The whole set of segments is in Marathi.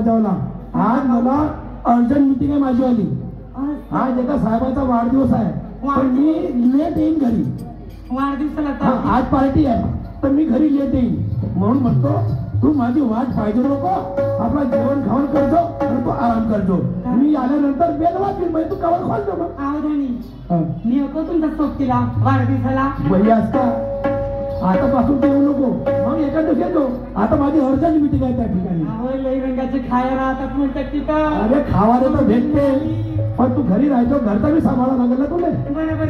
आज मला अर्जंट मीटिंग आहे माझीवाली. आज एका साहेबाचा वाढदिवस आहे पण मी लेट येईन घरी. वाढदिवसाला आज पार्टी आहे तर मी घरी लेट येईन म्हणून म्हणतो तू माझी वाट पाहिजे नको. आपला जेवण खावण करतो आणि तू आराम करतो. मी आल्यानंतर बेल वाजवी म्हणजे तू कवर खोलतो. मग मी नको तुमचा सोबतीला वाढदिवसाला बही असता आतापासून तू येऊ नको. मग एका दिवशी येतो. आता माझी अर्जंट मीटिंग आहे त्या ठिकाणी. लई रंगाचे खाया राहतात म्हणतात तिथं. अरे खावायला तर भेटते पण तू घरी राहायचो घरचा मी सांभाळा लागेल ना तुला. बरोबर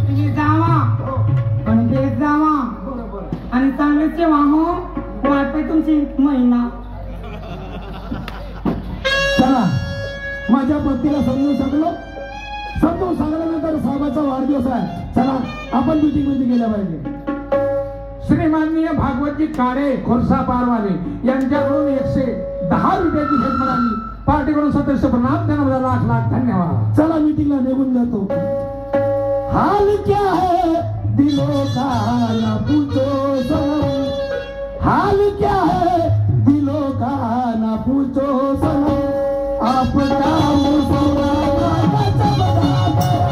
तुम्ही जावा आणि ते जावा आणि चांगलेच वाहो वाटते तुमची महिना. चला माझ्या पत्नीला समजून सांगल्यानंतर साहेबाचा वाढदिवस आहे. चला आपण मीटिंग मध्ये गेल्या पाहिजे. श्रीमाननीय भागवतजी काळे खोरसा पारवाले यांच्याकडून 110 रुपयाची भेट मिळाली. पार्टीकडून सदस्य प्रणाम त्यांना लाख लाख धन्यवाद. चला मीटिंगला निघून जातो. हाल क्या है दिलों का ना पूछो सनम. हाल क्या है दिलों का ना पूछो सनम. आपका मुस्कुराना गजब ढा गया.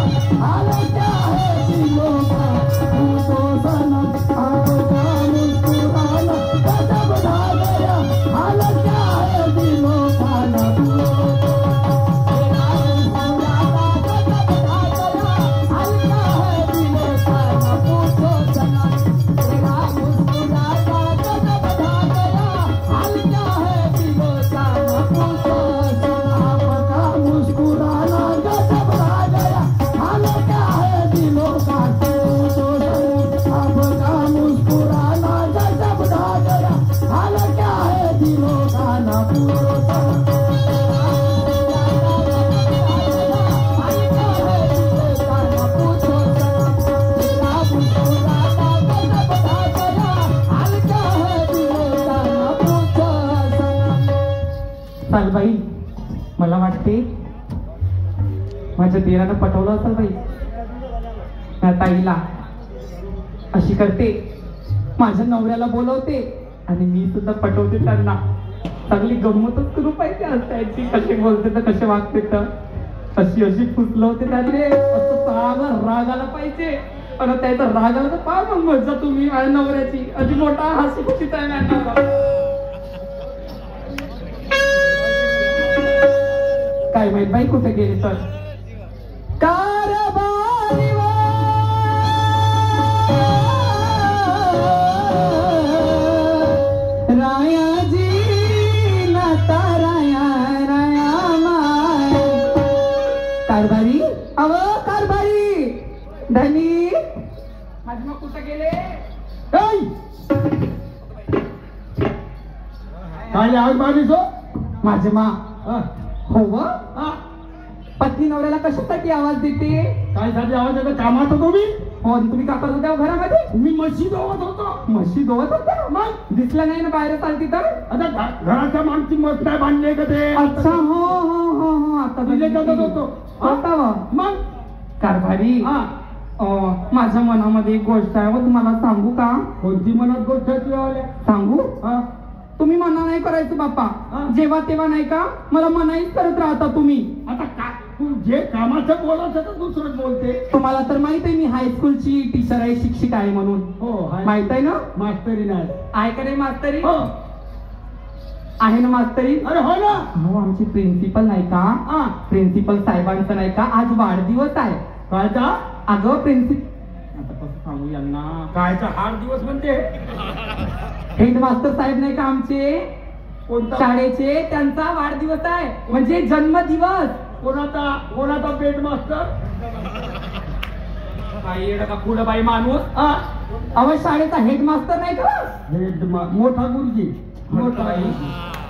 हाल क्या है दिलों का पूछो सनम. आपका मुस्कुराना गजब ढा गया. हाल क्या है दिलों का ना पूछो बाई. मला वाटते माझ्या दिरानं पटवलं असेल बाई. त्या ताईला अशी करते माझ्या नवऱ्याला बोलवते आणि मी सुद्धा पटवते त्यांना. चांगली गंमतच करू पाहिजे असतायची. कसे बोलते तर कसे वागते तर अशी अशी फुसलवते त्याने. असं चांगला राग आला पाहिजे. पण त्याचा राग आला तर पहा मग मजा तुम्ही माझ्या नवऱ्याची. अशी मोठा हसी खुशीच आहे मॅडम. काय माहित बाई कुठे गेली तर. कारभारी रायाजी नाता राया राया माय. कारभारी अव कारभारी धनी माझी मग कुठे गेले. काय आवाज मारितो माझे मा. हो व पत्नी नवऱ्याला कशासाठी आवाज देते. काय साठी आवाज देतो. कामात होतो मी. हो तुम्ही का करत होत्या घरामध्ये. मी म्हशी धुवत होतो. म्हशी धुवत होत्या. मग दिसलं नाही ना बाहेर चालती तर. आता घराच्या मागची मस्त आहे बांधले का ते. अच्छा हो हो हो हो आता होतो. आता मग कारभारी माझ्या मनामध्ये एक गोष्ट आहे व तुम्हाला सांगू का. कोणती मनात गोष्ट आहे सांगू. तुम्ही मना नाही करायचं बाप्पा. जेव्हा तेव्हा नाही का मला मनाईच करत राहता तुम्ही. आता तू जे कामाचं बोलायचं तर दुसरं बोलते. तुम्हाला तर माहित आहे मी हायस्कूलची टीचर आहे शिक्षिका आहे म्हणून. हो माहित आहे ना. मास्तरी नाही आहे का नाही मास्तरी. हो आहे ना मास्तरी. अरे हो ना. हो आमची प्रिन्सिपल नाही का. प्रिन्सिपल साहेबांचा नाही का आज वाढदिवस आहे. काय का. अगं आता कसं सांगू यांना. कायचा हार दिवस म्हणते. हेडमास्टर साहेब नाही का आमचे शाळेचे त्यांचा वाढदिवस आहे. म्हणजे जन्मदिवस. कोणाचा हेडमास्टर. का पुढं बाई माणूस. अव शाळेचा हेडमास्टर नाही का. मोठा गुरुजी. मोठा.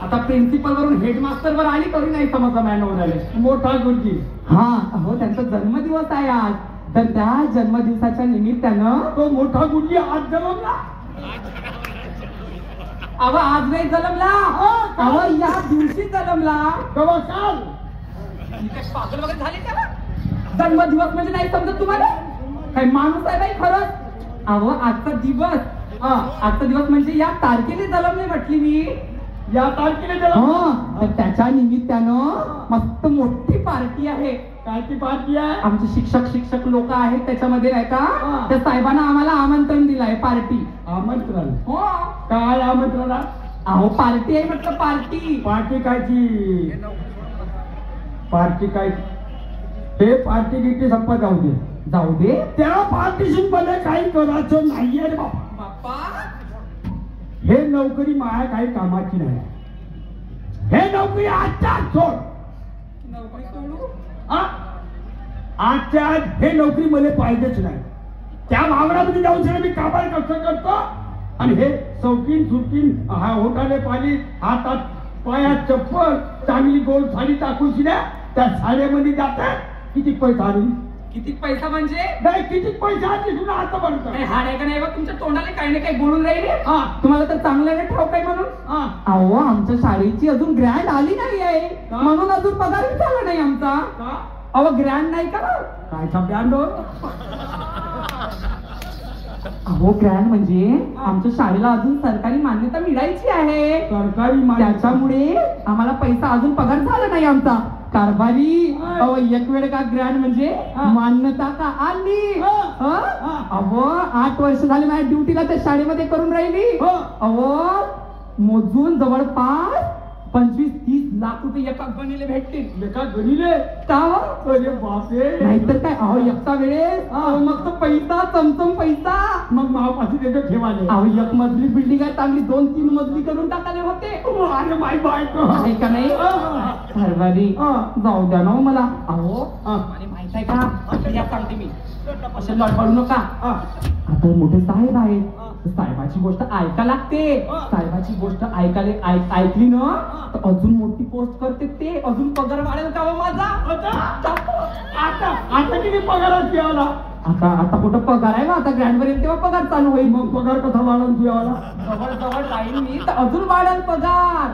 आता प्रिन्सिपल वरून हेडमास्टर वर आली तरी नाही समजलं मॅनवराले. मोठा गुरुजी. हो त्यांचा जन्मदिवस आहे आज. तर त्या जन्मदिवसाच्या निमित्तानं तो मोठा गुरुजी आज जन्मला. अव आज नाही जन्मला. अव या दिवशी जन्मला. काल पागल वगैरे झाले त्याला. जन्मदिवस म्हणजे नाही समजत तुम्हाला. काही माणूस आहे बाई खरंच. अव आजचा दिवस. आजचा दिवस म्हणजे या तारखेने जन्मले म्हटली मी. या तारखेला त्याला हो, तर त्याच्या निमित्तानं मस्त मोठी पार्टी आहे. काय ती पार्टी आहे? आमचे शिक्षक लोक आहेत त्याच्यामध्ये नाही हा. का, त्या साहेबांना आम्हाला आमंत्रण दिलंय पार्टी. आमंत्रण? हो, काय आमंत्रण? अहो पार्टी आहे म्हटलं, पार्टी. पार्टी कायची? पार्टी काय? हे पार्टी गिट्टी संपत जाऊ दे. त्या पार्टीशी मला काही करायचं नाहीये रे बाबा. हे नोकरी माया काही कामाची नाही. हे नोकरी आजच्या आज सोड. नोकरी सोडू? आजच्या आज हे नोकरी मला पाहिजेच नाही. त्या वावरामध्ये जाऊन सगळं मी काबार कसं करतो आणि हे चौकीन हा होटाले पाली, हातात पायात चप्पल, चांगली गोल साडी टाकून शिल्या त्या साड्यामध्ये जातात. किती पैसा आली? किती पैसा म्हणजे? नाही, किती पैसा आली तुला आता म्हणतो. काही हाड आहे का नाही बा तुमच्या तोंडाला? काही ना काही बोलून राहिले. हा. तुम्हाला तर चांगलं नाही ठाऊक आहे म्हणून. हा. अहो आमच्या शाळेची अजून ग्रँड आली नाही आहे का? म्हणून अजून पगार झाला नाही आमचा. का? अहो ग्रँड नाही का? काय ब्रँड? अहो ग्रँड म्हणजे आमच्या शाळेला अजून सरकारी मान्यता मिळायची आहे. सरकारी त्याच्यामुळे आम्हाला पैसा अजून पगार झाला नाही आमचा. कारभारी हाय. अहो एक वेळ का ग्रँड म्हणजे हा. मान्यता का आली. हा. हा? अहो 8 वर्ष झाली माझ्या ड्युटीला त्या शाळेमध्ये करून राहिली. हो. अहो मोजून जवळपास 25-30 लाख रुपये एका गणीले भेटतील. एका गणीले? का? अरे बापरे. नाहीतर काय, अहो एकटा वेळेस मग तो पैसा चमचम पैसा. मग मावापासून त्याचं ठेवाले. अहो एक मजली बिल्डिंग आहे चांगली, 2-3 मजली करून टाकाले होते. अरे माय बायको. आहे का नाही? कारभारी जाऊ द्या ना हो मला. अहो मला माहित आहे का, या सांगते मी, असे लडबडू नका. आता मोठे साहेब आहेत, साहेबाची गोष्ट ऐका लागते. साहेबाची गोष्ट ऐकली ना तर अजून मोठी पोस्ट करते ते, अजून पगार वाढेल का हो माझा? आता किती पगारात घ्यावला? आता कुठं पगार आहे ना, आता ग्रँड वर येईल तेव्हा पगार चालू होईल. मग पगार कसा वाढवून तुझ्यावाला? जवळ जाईल मी तर अजून वाढेल पगार.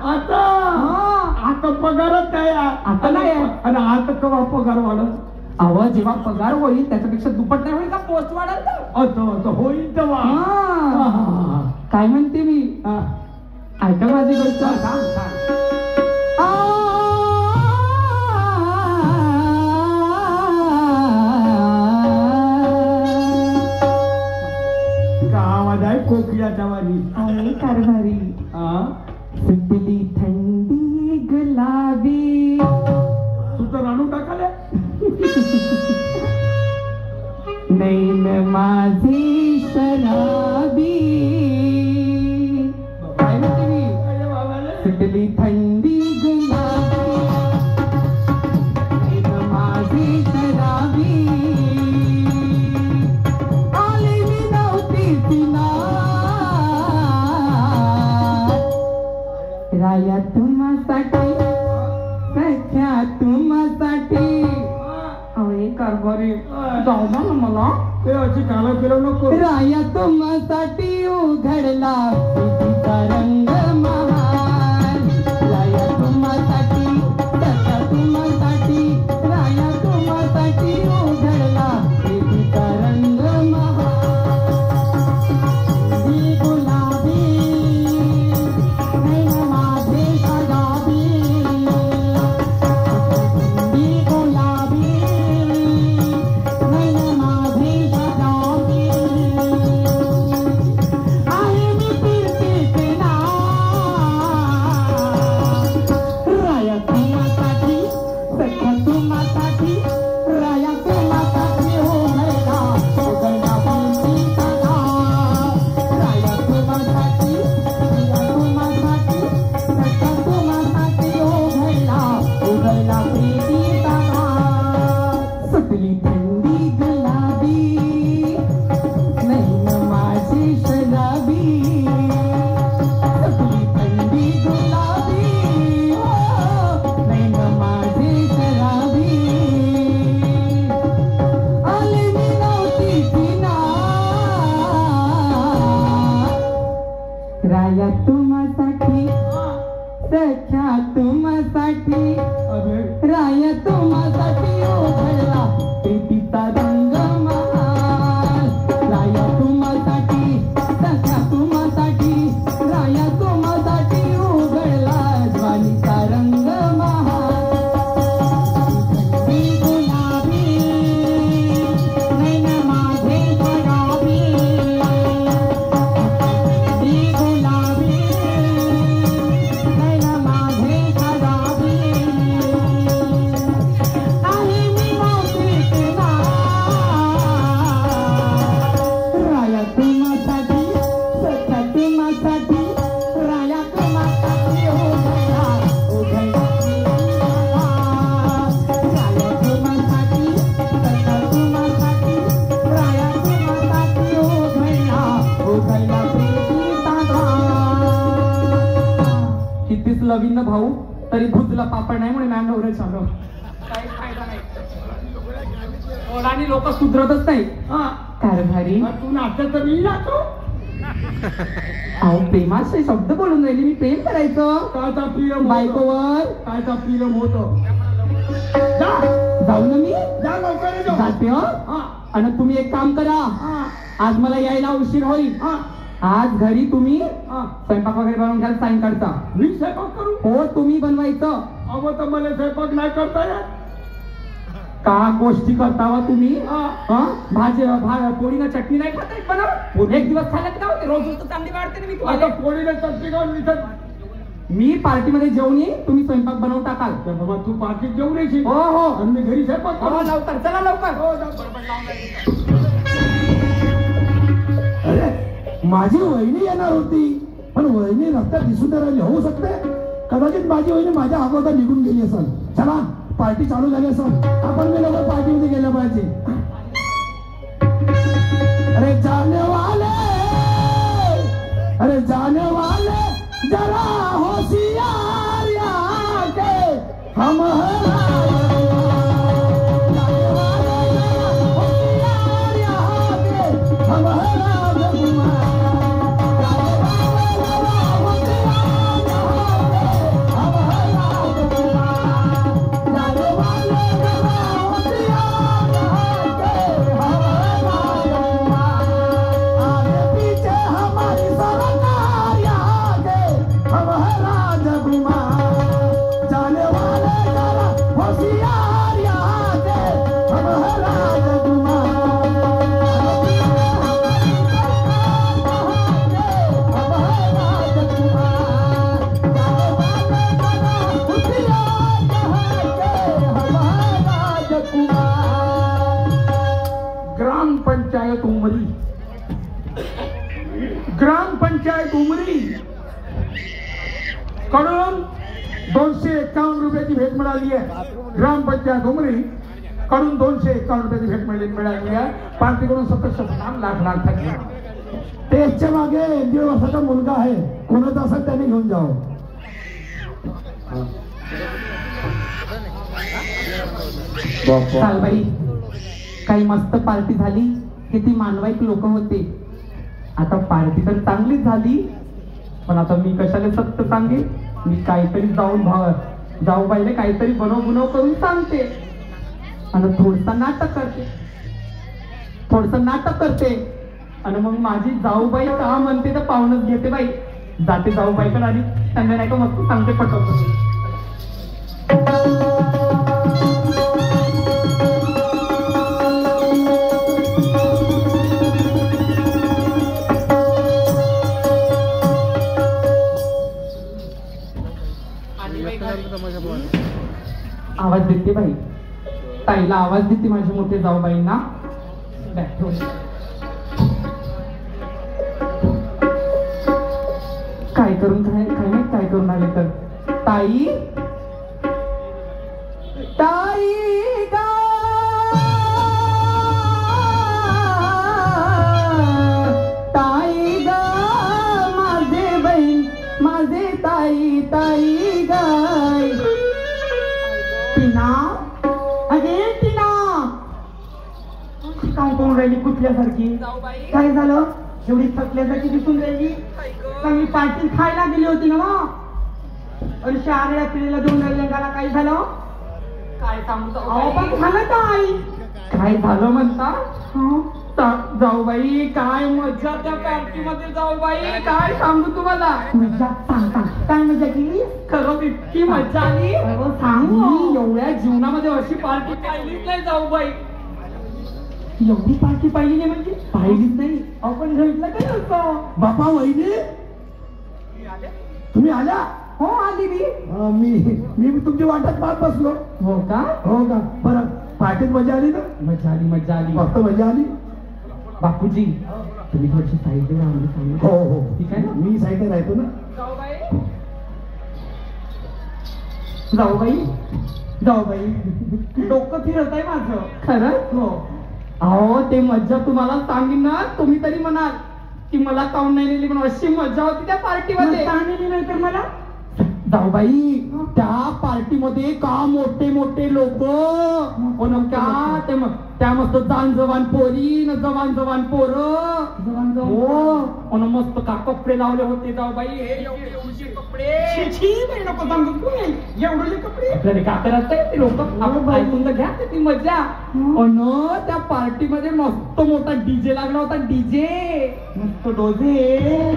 आता पगारच काय? आता नाही आहे. आणि आता केव्हा पगार वाढत? अहो जेव्हा पगार होईल त्याच्यापेक्षा दुप्पट नाही होईल का पोस्ट वाढेल तर? असं होईल तेव्हा. काय म्हणते मी, ऐका माझी गोष्ट. का आवाज आहे कोकिळाच्या वाणी? कारभारी सुटली थंडी गुलाबी. तू तर आणून टाकाले. नैन माझी शराबी. काय म्हणते मी, सुटली थंडी गुलाबी, नैन माझी शराबी, आली मी नव्हती तिला, राया तुम्हासाठी, सख्या तुम्हासाठी. कारभारी जाऊ ना मला. ते अशी काला फिरव नको. राया तुम्हासाठी उघडला प्रीतीचा रंग महान. राया तुम्हासाठी, सख्या तुम्हासाठी, राया तुम्हासाठी उघडला प्रीतीचा रंग महान. ही गुलाबी नैन माझे शराबी, ही गुलाबी नैन माझे शराबी, आहे मी फिरते ना. राया तुम्हासाठी, सख्या तुम्हासाठी, राया तुम्हासाठी उघडला उघडला प्रीतीचा दार. राया तुम्हासाठी, राया तुम्हासाठी, सख्या तुम्हासाठी उघडला उघडला प्रीतीचा दार. सुटली थंडी गुलाबी, नैन माझी शराबी, सुटली थंडी गुलाबी, नैन माझी शराबी, आली मी नव्हती तिला. राया तुम्हासाठी, सख्या तुम्हासाठी, राया तुम्हासाठी उघडला प्रीतीचा रंग महान. राया तुम्हासाठी, सख्या तुम्हासाठी, राया तुम्हासाठी उघडला भाऊ तरी भुजला पापड नाही म्हणून मॅम नवरे चालू काही फायदा नाही. आणि लोक सुधरतच नाही. हा कारभारी तू नाचत तर मी नाचतो. अहो प्रेमाचे शब्द बोलून राहिली मी. प्रेम करायचं कायचा प्रियम बायकोवर. कायचा प्रियम होतो. जा जाऊ ना मी. जा लवकर ये. जाते हो. हा आणि तुम्ही एक काम करा. हा आज मला यायला उशीर होईल. हा आज घरी तुम्ही हा स्वयंपाक वगैरे बनवून घ्याल सायंकाळचा. मी स्वयंपाक करू. हो तुम्ही बनवायचं. अहो तर मला स्वयंपाक नाही करता येत. का गोष्टी करता वा तुम्ही. हा. पोळीनं चटणी नाही खाता येत बनव. एक दिवस खाल्लं की काय होते. रोज तर चांगली वाढते ना मी आता तुम्हाला. पोळीला चटणी खाऊन इथं. मी पार्टीमध्ये जेवून येईन तुम्ही स्वयंपाक बनवून टाकाल. तर बाबा तू पार्टीत जेवून येशील. हो हो आणि मी घरी स्वयंपाक हो, करू. लवकर चला लवकर. हो, जा. अरे माझी वहिनी येणार होती पण वहिनी रस्त्यात दिसून नाही राहिली. होऊ शकते कदाचित माझी वहिनी माझ्या अगोदर निघून गेली असेल. चला पार्टी चालू झाली असेल. आपण मी लवकर पार्टीमध्ये गेलं पाहिजे. अरे जाने वाले जरा होशियार यहाँ के हम ग्रामपंचायत उमरी कडून 251 रुपयाची भेट मिळाली आहे. ग्रामपंचायत उमरी कडून 251 रुपयाची भेट मिळाली आहे. पार्टीकडून 750 लाख त्याच्या मागे 1.5 वर्षाचा मुलगा आहे. कोणाचा असेल त्याने घेऊन जावं. चाल बाई काही मस्त पार्टी झाली. किती मानवाईक लोक होते. आता पार्टी तर चांगलीच झाली पण आता मी कशाला सत्य सांगे. मी काहीतरी जाऊ बाईले काहीतरी बनव करून सांगते आणि थोडसा नाटक करते आणि मग माझी जाऊबाई का म्हणते तर पाहुणच घेते बाई. जाते जाऊबाईकडे आणि त्यांना नाही का मस्त सांगते पटवतो. आवाज देते बाई. ताईला आवाज देते माझे मोठे जाऊबाईंना. काय करून आले तर ताई गा ताई गा माझे बहीण माझे ताई गाय. टीना अगे टीना काम करून राहिली कुठल्यासारखी. काय झालं एवढी थकल्यासारखी दिसून राहिली. चांगली पार्टी खायला गेली होती ना मग. आणि शहराला पिढीला देऊन राहिली. काय झालं काय सांगू पण झालं काय. काय झालं म्हणता जाऊबाई. काय मजा त्या पार्टीमध्ये जाऊबाई. काय सांगू तुम्हाला. मजा सांग काय मजा केली. खरंच इतकी मजा आली. सांगू एवढ्या जीवनामध्ये अशी पार्टी पाहिलीच नाही जाऊबाई. एवढी पार्टी पाहिली नाही म्हणजे पाहिलीच नाही. आपण घडलं काय असं. बापा वहिनी तुम्ही आल्या. हो आली मी तुमची वाटत पाहत बसलो. हो का बरं पार्टीत मजा आली ना. मजा आली मस्त मजा आली. बापूजी तुम्ही थोडीशी साईडला राहा. हो ठीक आहे ना. मी साईडला राहतो ना. जाऊबाई डोकं फिरत आहे माझं. खरं हो. अहो ते मज्जा तुम्हाला सांगेन ना. तुम्ही तरी म्हणाल की मला काऊन नाही नेली म्हणून. अशी मजा होती त्या पार्टीमध्ये. नेली नाही तर मला जाऊ बाई त्या पार्टीमध्ये का मोठे मोठे लोक त्या मस्त जवान पोरी न जवान पोरं हो मस्त का कपडे लावले होते जाऊ बाई हे एवढे कपडे एवढे कपडे आपल्याला का करत ते लोक आपण ऐकून तर घ्या ती मजा त्या पार्टीमध्ये मस्त मोठा डीजे लागला होता डीजे मस्त डोजे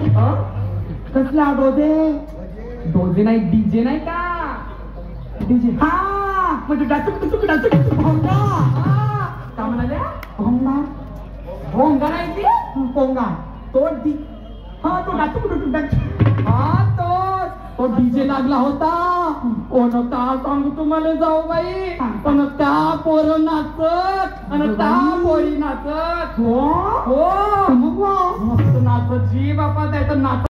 कसला डोजे नाही डीजे नाही का डीजे हा म्हणजे डाचुक भोंगा का म्हणाल्या भोंगा भोंगा नाही ती भोंगा तो हा तो डाचुक हा तो डीजे लागला होता का सांगू तुम्हाला जाऊ बाई पण त्या पोरं नाचत आणि त्या पोरी नाचत हो मस्त नाचत जी बापा त्याचं नाच